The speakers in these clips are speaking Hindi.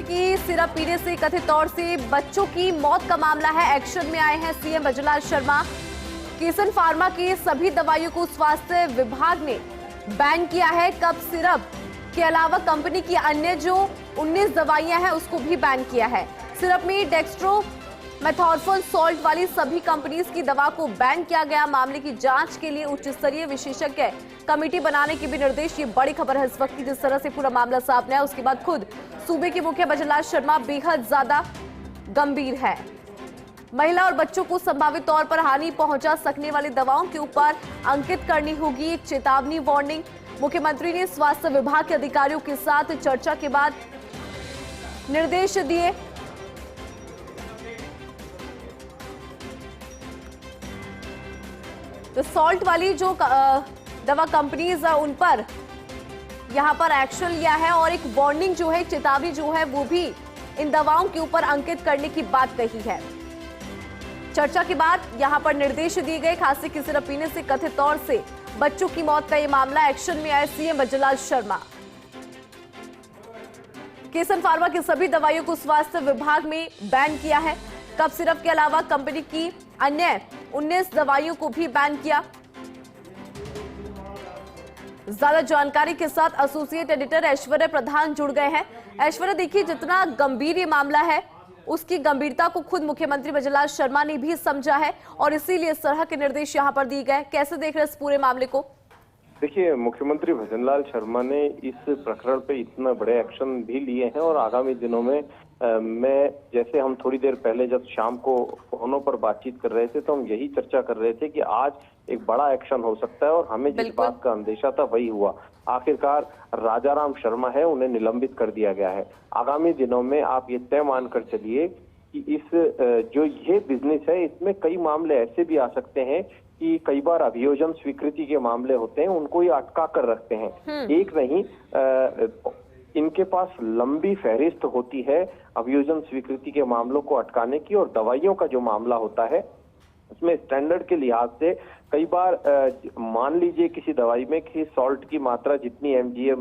की सिरप पीने से कथित तौर से बच्चों की मौत का मामला है। एक्शन में आए हैं सीएम बजरलाल शर्मा। किसन फार्मा की सभी दवाइयों को स्वास्थ्य विभाग ने बैन किया है। कफ सिरप के अलावा कंपनी की अन्य जो 19 दवाइयां हैं उसको भी बैन किया है। सिरप में डेक्स्ट्रो मेथॉर्फोन सॉल्ट वाली सभी कंपनीज की दवा को बैन किया गया। मामले की जांच के लिए उच्च स्तरीय विशेषज्ञ कमेटी बनाने के भी निर्देश। ये बड़ी खबर है इस वक्त की, जिस तरह से पूरा मामला सामने आया उसके बाद खुद सूबे के मुखिया बजरलाल शर्मा बेहद ज्यादा गंभीर है। महिला और बच्चों को संभावित तौर पर हानि पहुंचा सकने वाली दवाओं के ऊपर अंकित करनी होगी एक चेतावनी वार्निंग। मुख्यमंत्री ने स्वास्थ्य विभाग के अधिकारियों के साथ चर्चा के बाद निर्देश दिए। तो सॉल्ट वाली जो दवा कंपनीज है उन पर यहां पर एक्शन लिया है और एक वार्निंग जो है, चेतावनी जो है वो भी इन दवाओं के ऊपर अंकित करने की बात कही है। चर्चा के बाद यहां पर निर्देश दिए गए। खांसी की सिरप पीने से कथित तौर से बच्चों की मौत का ये मामला। एक्शन में आए सीएम बजरलाल शर्मा। किसन फार्मा की सभी दवाइयों को स्वास्थ्य विभाग में बैन किया है। कफ सिरप के अलावा कंपनी की अन्य 19 दवाइयों को भी बैन किया। ज्यादा जानकारी के साथ एसोसिएट एडिटर ऐश्वर्य प्रधान जुड़ गए हैं। ऐश्वर्य, देखिए जितना गंभीर ये मामला है उसकी गंभीरता को खुद मुख्यमंत्री बजरलाल शर्मा ने भी समझा है और इसीलिए इस तरह के निर्देश यहां पर दिए गए। कैसे देख रहे हैं इस पूरे मामले को? देखिए, मुख्यमंत्री भजनलाल शर्मा ने इस प्रकरण पे इतना बड़े एक्शन भी लिए हैं और आगामी दिनों में मैं जैसे हम थोड़ी देर पहले जब शाम को फोनों पर बातचीत कर रहे थे तो हम यही चर्चा कर रहे थे कि आज एक बड़ा एक्शन हो सकता है और हमें जिस बात का अंदेशा था वही हुआ। आखिरकार राजाराम शर्मा है, उन्हें निलंबित कर दिया गया है। आगामी दिनों में आप ये तय मानकर चलिए कि इस जो ये बिजनेस है इसमें कई मामले ऐसे भी आ सकते हैं कि कई बार अभियोजन स्वीकृति के मामले होते हैं, उनको ये अटका कर रखते हैं। एक नहीं, इनके पास लंबी फहरिस्त होती है अभियोजन स्वीकृति के मामलों को अटकाने की। और दवाइयों का जो मामला होता है उसमें स्टैंडर्ड के लिहाज से कई बार मान लीजिए किसी दवाई में कि सॉल्ट की मात्रा जितनी mg है,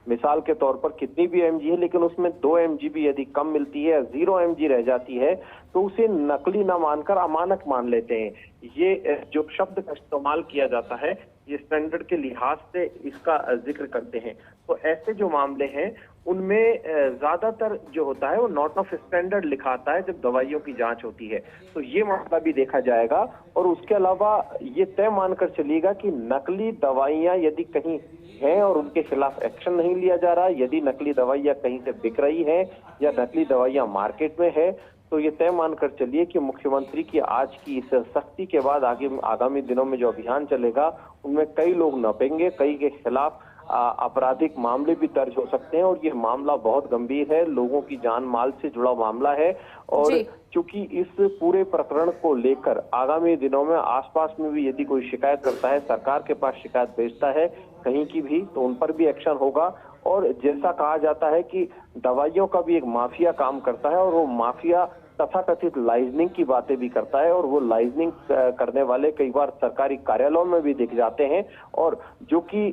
मिसाल के तौर पर कितनी भी mg है, लेकिन उसमें 2 mg भी यदि कम मिलती है, 0 mg रह जाती है, तो उसे नकली ना मानकर अमानक मान लेते हैं। ये जो शब्द का इस्तेमाल किया जाता है ये स्टैंडर्ड के लिहाज से इसका जिक्र करते हैं। तो ऐसे जो मामले हैं उनमें ज्यादातर जो होता है वो नॉट ऑफ स्टैंडर्ड लिखा आता है जब दवाइयों की जांच होती है। तो ये मामला भी देखा जाएगा और उसके अलावा ये तय मानकर चलिएगा कि नकली दवाइयां यदि कहीं हैं और उनके खिलाफ एक्शन नहीं लिया जा रहा, यदि नकली दवाइयां कहीं से बिक रही है या नकली दवाइयां मार्केट में है, तो ये तय मानकर चलिए कि मुख्यमंत्री की आज की इस सख्ती के बाद आगामी दिनों में जो अभियान चलेगा उनमें कई लोग नपेंगे, कई के खिलाफ आपराधिक मामले भी दर्ज हो सकते हैं और ये मामला बहुत गंभीर है, लोगों की जान माल से जुड़ा मामला है। और चूंकि इस पूरे प्रकरण को लेकर आगामी दिनों में आसपास में भी यदि कोई शिकायत करता है, सरकार के पास शिकायत भेजता है कहीं की भी, तो उन पर भी एक्शन होगा। और जैसा कहा जाता है कि दवाइयों का भी एक माफिया काम करता है और वो माफिया तथाकथित लाइजनिंग की बातें भी करता है और वो लाइजनिंग करने वाले कई बार सरकारी कार्यालयों में भी दिख जाते हैं और जो कि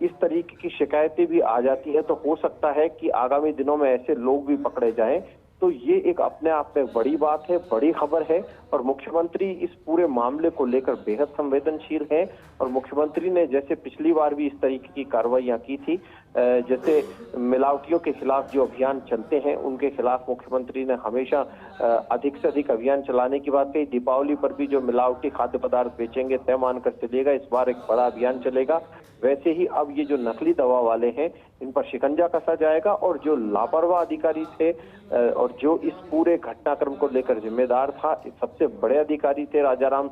इस तरीके की शिकायतें भी आ जाती है। तो हो सकता है कि आगामी दिनों में ऐसे लोग भी पकड़े जाएं। तो ये एक अपने आप में बड़ी बात है, बड़ी खबर है और मुख्यमंत्री इस पूरे मामले को लेकर बेहद संवेदनशील है। और मुख्यमंत्री ने जैसे पिछली बार भी इस तरीके की कार्रवाइयां की थी, जैसे मिलावटियों के खिलाफ जो अभियान चलते हैं उनके खिलाफ मुख्यमंत्री ने हमेशा अधिक से अधिक अभियान चलाने की बात कही। दीपावली पर भी जो मिलावटी खाद्य पदार्थ बेचेंगे तय मानकर चलिएगा इस बार एक बड़ा अभियान चलेगा। वैसे ही अब ये जो नकली दवा वाले हैं इन पर शिकंजा कसा जाएगा और जो लापरवाह अधिकारी थे और जो इस पूरे घटनाक्रम को लेकर जिम्मेदार था, सबसे बड़े अधिकारी थे राजाराम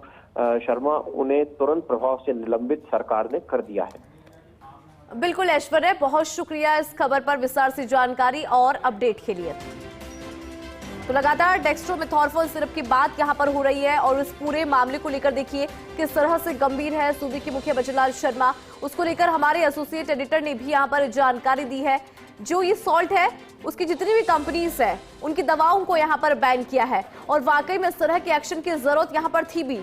शर्मा, उन्हें तुरंत प्रभाव से निलंबित सरकार ने कर दिया है। बिल्कुल ऐश्वर्या, बहुत शुक्रिया इस खबर पर विस्तार से जानकारी और अपडेट के लिए। तो लगातार डेक्स्ट्रोमेथॉर्फोन सिरप की बात यहां पर हो रही है और इस पूरे मामले को लेकर देखिए किस तरह से गंभीर है सूबे के मुखिया बजरलाल शर्मा। उसको लेकर हमारे एसोसिएट एडिटर ने भी यहां पर जानकारी दी है। जो ये सॉल्ट है उसकी जितनी भी कंपनीज है उनकी दवाओं को यहां पर बैन किया है और वाकई में इस तरह के एक्शन की जरूरत यहां पर थी भी।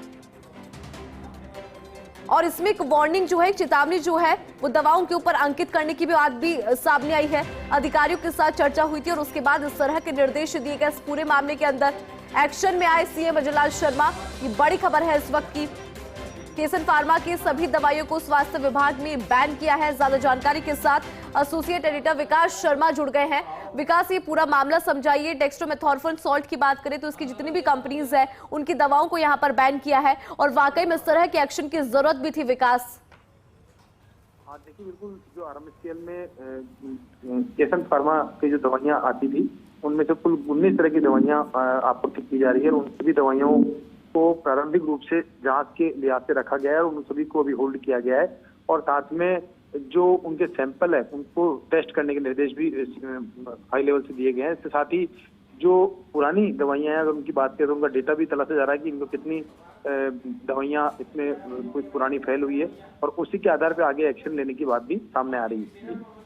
और इसमें एक वार्निंग जो है, एक चेतावनी जो है वो दवाओं के ऊपर अंकित करने की भी बात भी सामने आई है। अधिकारियों के साथ चर्चा हुई थी और उसके बाद इस तरह के निर्देश दिए गए। इस पूरे मामले के अंदर एक्शन में आए सीएम भजनलाल शर्मा। ये बड़ी खबर है इस वक्त की। केसन फार्मा की सभी दवाइयों को स्वास्थ्य विभाग ने बैन किया है। ज्यादा जानकारी के साथ एसोसिएट एडिटर विकास शर्मा जुड़ गए हैं। विकास, ये पूरा मामला समझाइए। डेक्स्ट्रोमेथोर्फन सॉल्ट की बात करें तो इसकी जितनी भी कंपनीज है उनकी दवाओं को यहां पर बैन किया है और वाकई में इस तरह के एक्शन की जरूरत भी थी। विकास, हाँ देखिए, बिल्कुल जो आरएमएसकेएल में केसन फार्मा की जो दवाइयाँ आती थी उनमें से कुल 19 तरह की दवाइयाँ आपूर्ति की जा रही है और उन सभी दवाइयों को प्रारंभिक रूप से जांच के लिहाज से रखा गया है और उन सभी को अभी होल्ड किया गया है और साथ में जो उनके सैंपल है उनको टेस्ट करने के निर्देश भी हाई लेवल से दिए गए हैं। इसके साथ ही जो पुरानी दवाइयां हैं अगर उनकी बात करें तो उनका डेटा भी तलाशा जा रहा है कि इनको कितनी दवाइयां इसमें कुछ पुरानी फैल हुई है और उसी के आधार पर आगे एक्शन लेने की बात भी सामने आ रही है।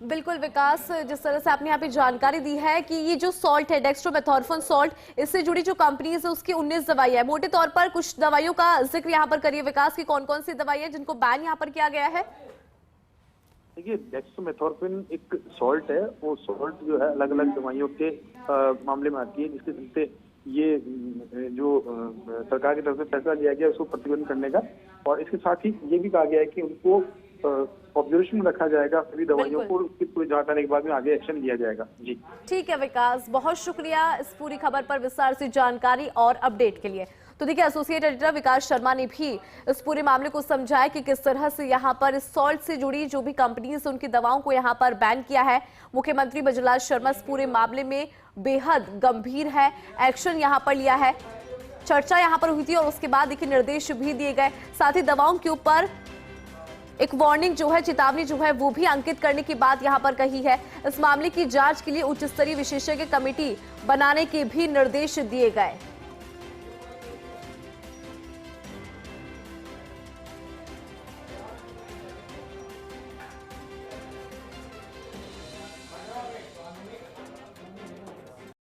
बिल्कुल विकास, जिस तरह से आपने यहाँ पे जानकारी दी है कि ये जो सॉल्ट है डेक्स्ट्रोमेथोर्फन सॉल्ट, इससे जुड़ी जो कंपनीज है उसकी 19 दवाइयां है। मोटे तौर पर कुछ दवाइयों का जिक्र यहाँ पर करिए विकास की, कौन कौन सी दवाइयां जिनको बैन यहाँ पर किया गया है? देखिए, डेक्स्ट्रोमेथोर्फन एक सॉल्ट है। वो सॉल्ट जो है अलग अलग दवाइयों के मामले में आती है, जिसके चलते ये जो सरकार की तरफ से फैसला लिया गया उसको प्रतिबंध करने का और इसके साथ ही ये भी कहा गया है कि उनको ऑब्जर्वेशन में रखा जाएगा सभी दवाइयों को। उसकी पूरी जांच आने के बाद में आगे एक्शन लिया जाएगा। जी ठीक है विकास, बहुत शुक्रिया इस पूरी खबर पर विस्तार से जानकारी और अपडेट के लिए। तो देखिए, एसोसिएट एडिटर विकास शर्मा ने भी इस पूरे मामले को समझाया कि किस तरह से यहाँ पर इस सॉल्ट से जुड़ी जो भी कंपनीज उनकी दवाओं को यहाँ पर बैन किया है। मुख्यमंत्री भजनलाल शर्मा इस पूरे मामले में बेहद गंभीर है, एक्शन यहाँ पर लिया है। चर्चा यहाँ पर हुई थी और उसके बाद देखिए निर्देश भी दिए गए। साथ ही दवाओं के ऊपर एक वार्निंग जो है, चेतावनी जो है वो भी अंकित करने की बात यहां पर कही है। इस मामले की जांच के लिए उच्च स्तरीय विशेषज्ञ कमेटी बनाने के भी निर्देश दिए गए।